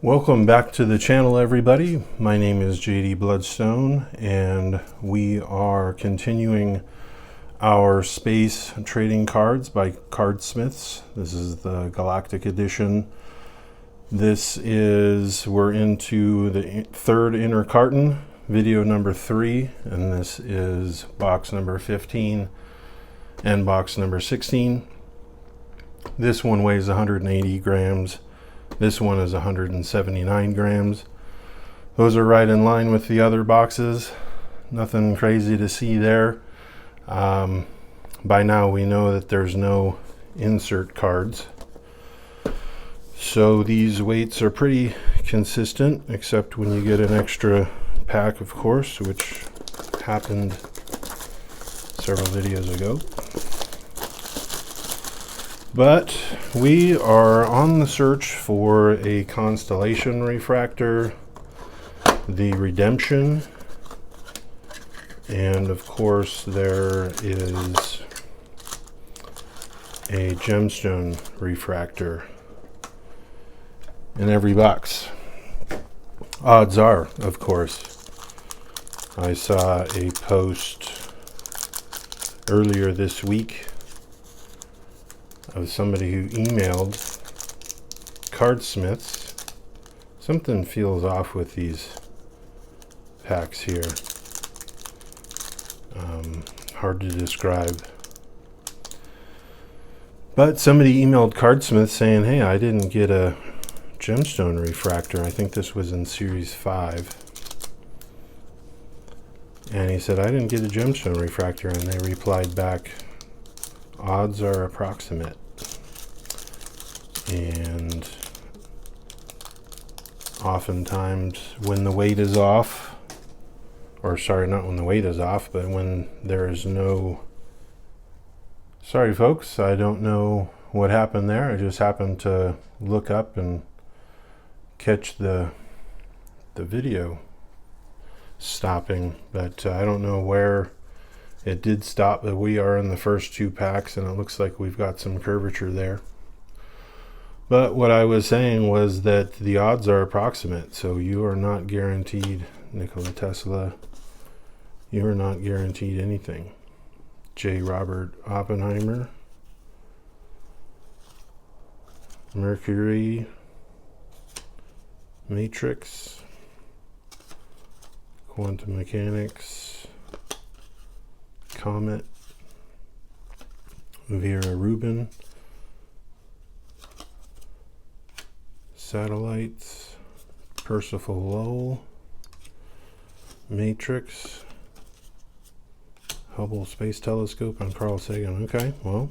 Welcome back to the channel, everybody. My name is JD Bloodstone, and we are continuing our space trading cards by Cardsmiths. This is the Galactic edition. We're into the third inner carton, video number 3, and this is box number 15 and box number 16. This one weighs 180 grams. This one is 179 grams. Those are right in line with the other boxes. Nothing crazy to see there. By now we know that there's no insert cards. So these weights are pretty consistent, except when you get an extra pack, of course, which happened several videos ago. But we are on the search for a Constellation refractor, the Redemption, and of course there is a Gemstone refractor in every box. Odds are, of course, I saw a post earlier this week of somebody who emailed Cardsmiths. Something feels off with these packs here. Hard to describe. But somebody emailed Cardsmiths saying, hey, I didn't get a Gemstone refractor. I think this was in Series 5. And he said, I didn't get a Gemstone refractor. And they replied back, odds are approximate. And oftentimes when the weight is off, or sorry, not when the weight is off, but when there is no, sorry folks, I don't know what happened there. I just happened to look up and catch the video stopping, but I don't know where it did stop, but we are in the first 2 packs, and it looks like we've got some curvature there. But what I was saying was that the odds are approximate, so you are not guaranteed, Nikola Tesla, you are not guaranteed anything. J. Robert Oppenheimer, Mercury, Matrix, Quantum Mechanics, Comet, Vera Rubin, Satellites, Percival Lowell, Matrix, Hubble Space Telescope, and Carl Sagan. Okay, well,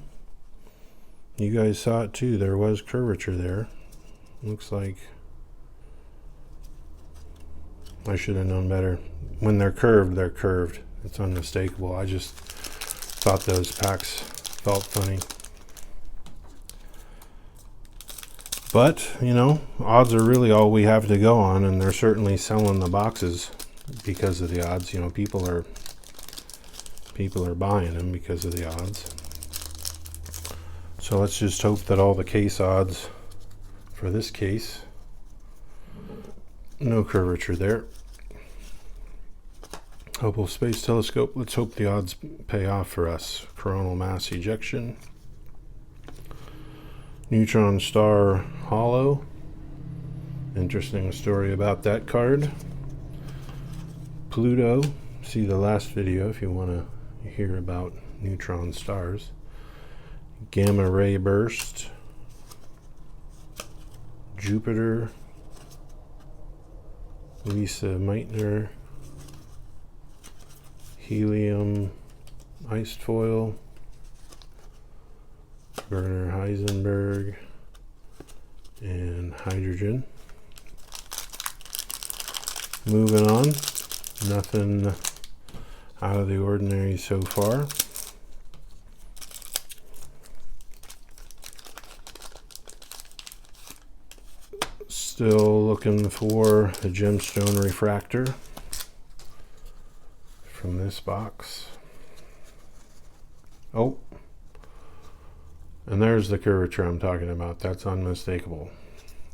you guys saw it too. There was curvature there. Looks like I should have known better. When they're curved, they're curved. It's unmistakable. I just thought those packs felt funny. But, you know, odds are really all we have to go on, and they're certainly selling the boxes because of the odds. You know, people are buying them because of the odds. So let's just hope that all the case odds for this case, no curvature there. Hubble Space Telescope, let's hope the odds pay off for us. Coronal mass ejection. Neutron star hollow. Interesting story about that card. Pluto, see the last video if you want to hear about neutron stars. Gamma ray burst. Jupiter. Lisa Meitner. Helium iced foil. Werner Heisenberg, and hydrogen. Moving on, nothing out of the ordinary so far. Still looking for a Gemstone refractor from this box. Oh, and there's the curvature I'm talking about. That's unmistakable.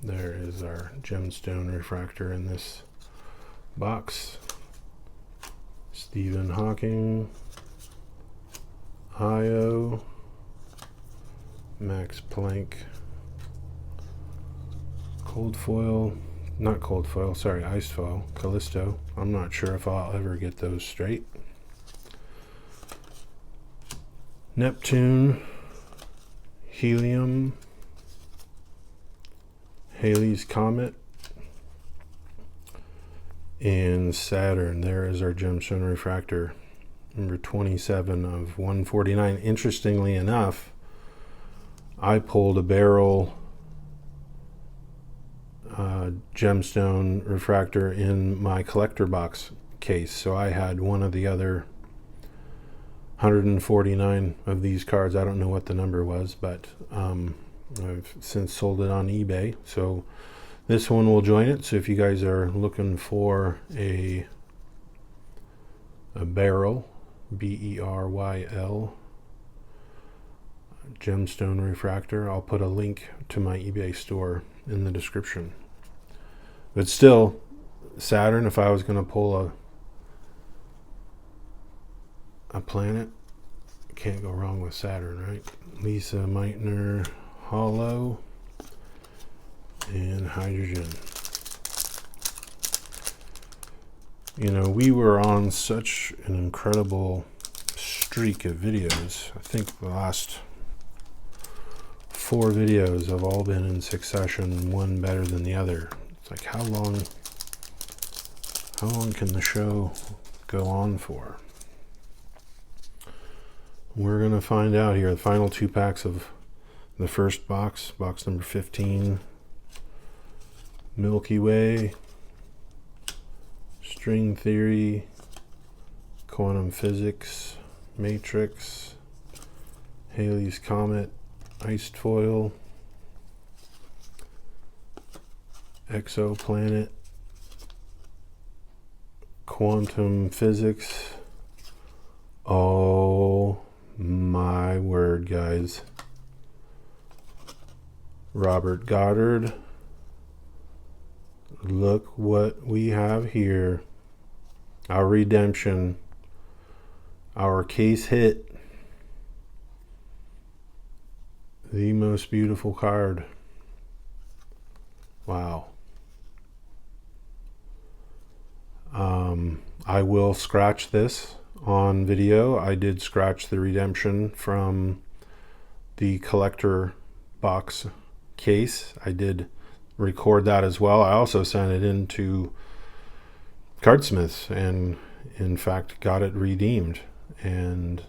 There is our gemstone refractor in this box. Stephen Hawking, Io, Max Planck, cold foil, not cold foil, sorry, ice foil, Callisto. I'm not sure if I'll ever get those straight. Neptune, Helium, Halley's Comet, and Saturn. There is our gemstone refractor, number 27 of 149. Interestingly enough, I pulled a Beryl gemstone refractor in my collector box case, so I had one of the other 149 of these cards. I don't know what the number was, but I've since sold it on eBay, so this one will join it. So if you guys are looking for a Beryl, B-E-R-Y-L gemstone refractor, I'll put a link to my eBay store in the description. But still, Saturn, if I was going to pull a planet, can't go wrong with Saturn, right? Lisa Meitner, Hollow, and Hydrogen. You know, we were on such an incredible streak of videos. I think the last 4 videos have all been in succession, one better than the other. It's like, how long can the show go on for? We're gonna find out here. The final 2 packs of the first box, box number 15. Milky Way, String Theory, Quantum Physics, Matrix, Halley's Comet, Iced Foil, Exoplanet, Quantum Physics. Oh my word, guys. Robert Goddard. Look what we have here. Our redemption. Our case hit. The most beautiful card. Wow. I will scratch this on video. I did scratch the redemption from the collector box case. I did record that as well. I also sent it into Cardsmiths and in fact got it redeemed, and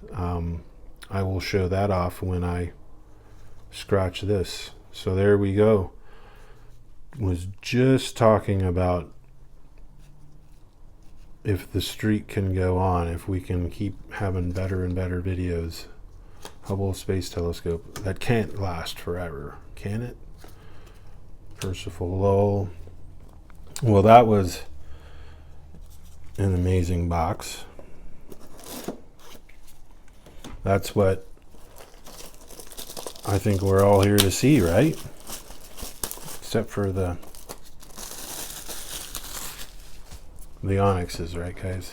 I will show that off when I scratch this. So there we go. Was just talking about if the streak can go on, if we can keep having better and better videos. Hubble Space Telescope, that can't last forever, can it? Percival Lowell. Well, that was an amazing box. That's what I think we're all here to see, right? Except for the onyxes, right, guys?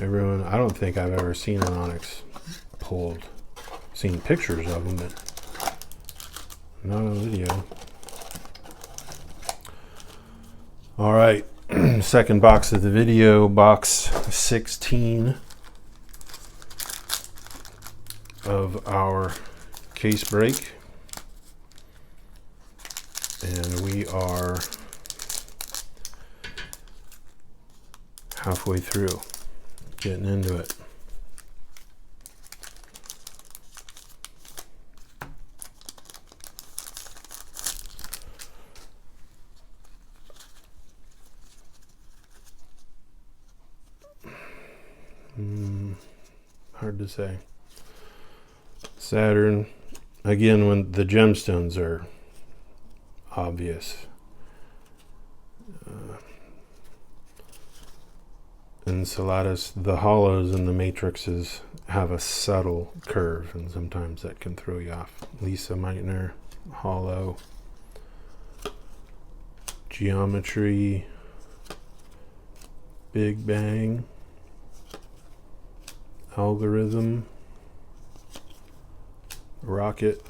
Everyone, I don't think I've ever seen an onyx pulled. Seen pictures of them, but not on video. All right, second box of the video, box 16 of our case break. And we are halfway through, getting into it. Hard to say. Saturn, again, when the gemstones are obvious. Enceladus, the hollows and the matrices have a subtle curve, and sometimes that can throw you off. Lisa Meitner, hollow. Geometry, Big Bang, Algorithm, Rocket,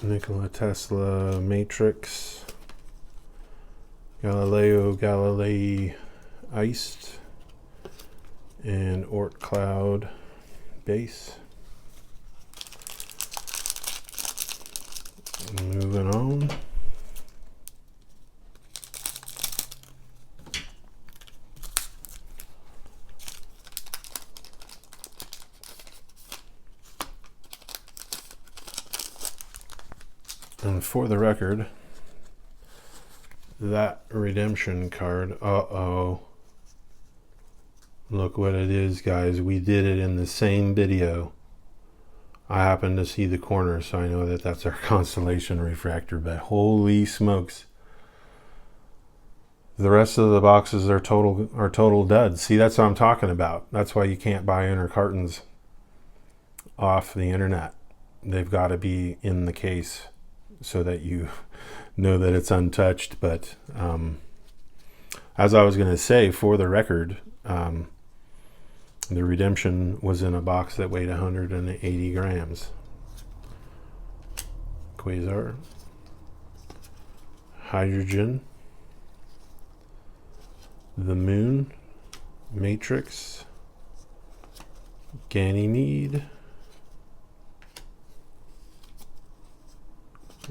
Nikola Tesla Matrix, Galileo Galilei Iced, and Oort Cloud Base. Moving on. And for the record, that redemption card, look what it is, guys. We did it in the same video. I happen to see the corner, so I know that that's our Constellation refractor, but holy smokes. The rest of the boxes are total duds. See, that's what I'm talking about. That's why you can't buy inner cartons off the internet. They've got to be in the case so that you know that it's untouched. But as I was going to say, for the record, the redemption was in a box that weighed 180 grams. Quasar, hydrogen, the moon, matrix, Ganymede,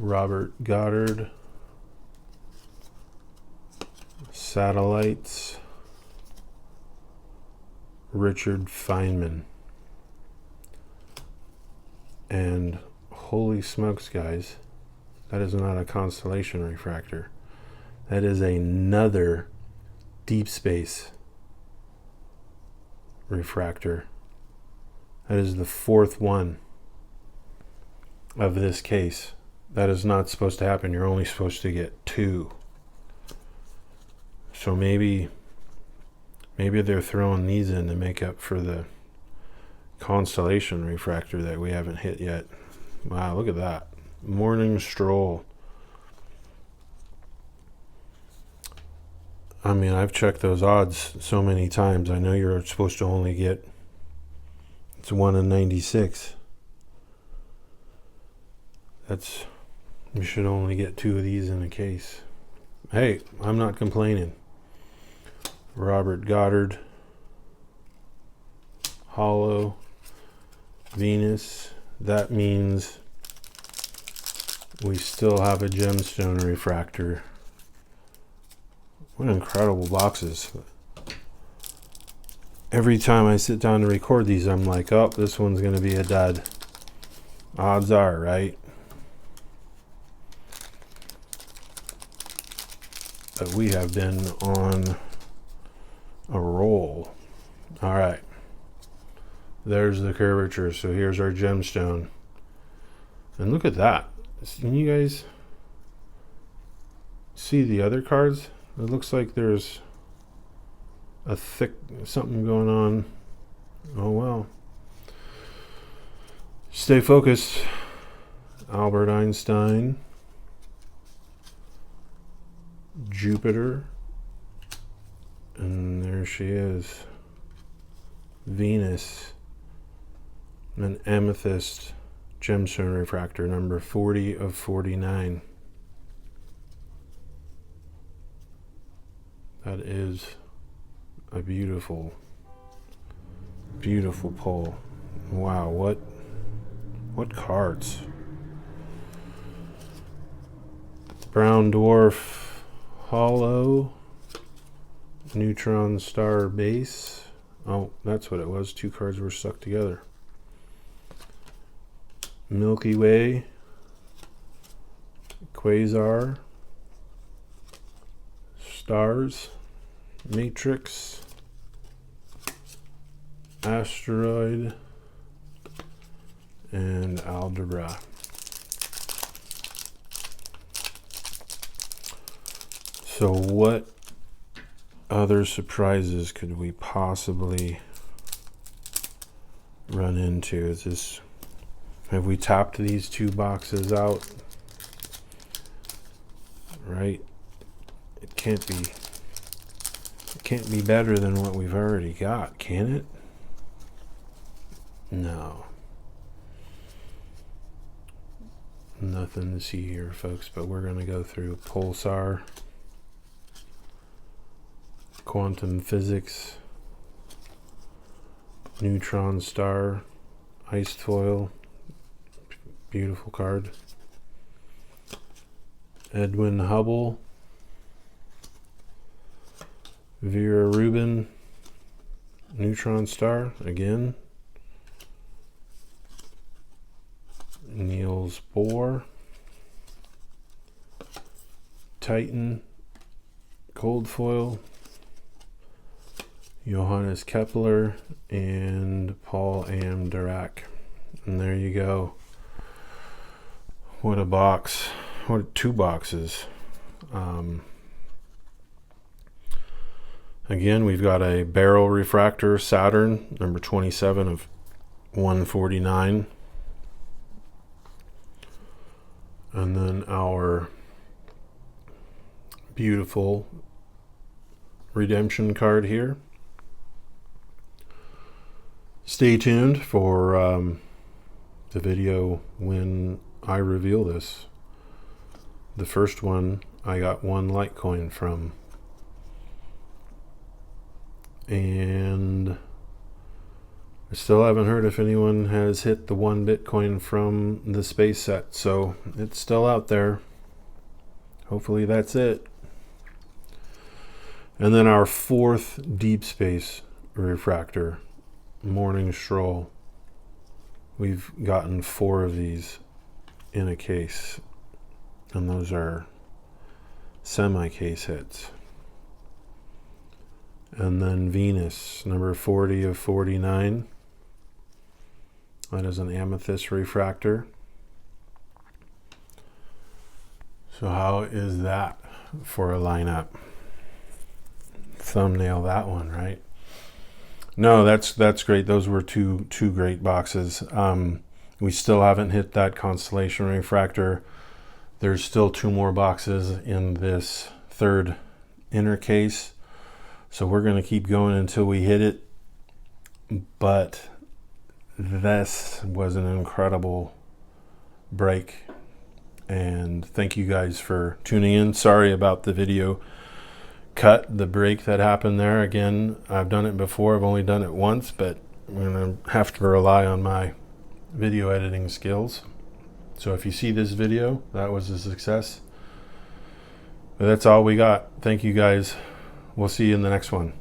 Robert Goddard, satellites, Richard Feynman. And holy smokes, guys, that is not a Constellation refractor. That is another deep space refractor. That is the fourth one of this case. That is not supposed to happen. You're only supposed to get two. So maybe they're throwing these in to make up for the Constellation refractor that we haven't hit yet. Wow, look at that. Morning Stroll. I mean, I've checked those odds so many times. I know you're supposed to only get, it's 1 in 96. You should only get two of these in a case. Hey, I'm not complaining. Robert Goddard, Hollow, Venus. That means we still have a Gemstone refractor. What incredible boxes. Every time I sit down to record these, I'm like, oh, this one's going to be a dud. Odds are, right? But we have been on a roll. All right. There's the curvature. So here's our gemstone. And look at that. Can you guys see the other cards? It looks like there's a thick something going on. Oh well. Stay focused. Albert Einstein. Jupiter. And there she is. Venus. An Amethyst Gemstone refractor, number 40 of 49. That is a beautiful, beautiful pull. Wow, what cards. Brown dwarf, hollow, neutron star base. Oh, that's what it was. Two cards were stuck together. Milky Way, quasar, stars, matrix, asteroid, and algebra. So what other surprises could we possibly run into? Have we topped these two boxes out? right? It can't be better than what we've already got, can it? No. Nothing to see here, folks, but we're going to go through pulsar, quantum physics, neutron star, iced foil, beautiful card, Edwin Hubble, Vera Rubin, neutron star again, Niels Bohr, Titan, cold foil, Johannes Kepler, and Paul Am Dirac. And there you go. What a box. What 2 boxes. Again, we've got a Beryl refractor, Saturn, number 27 of 149. And then our beautiful redemption card here. Stay tuned for the video when I reveal this. The first one I got 1 Litecoin from. And I still haven't heard if anyone has hit the 1 Bitcoin from the space set, so it's still out there. Hopefully that's it. And then our 4th Deep Space Refractor, Morning Stroll. We've gotten 4 of these in a case, and those are semi-case hits. And then Venus, number 40 of 49. That is an Amethyst refractor. So how is that for a lineup? Thumbnail that one, right? No, that's great. Those were two great boxes. We still haven't hit that Constellation refractor. There's still 2 more boxes in this 3rd inner case. So we're going to keep going until we hit it. But this was an incredible break. And thank you guys for tuning in. Sorry about the video cut, the break that happened there. Again, I've done it before. I've only done it once, but I'm going to have to rely on my video editing skills. So if you see this video, that was a success. But that's all we got. Thank you guys. We'll see you in the next one.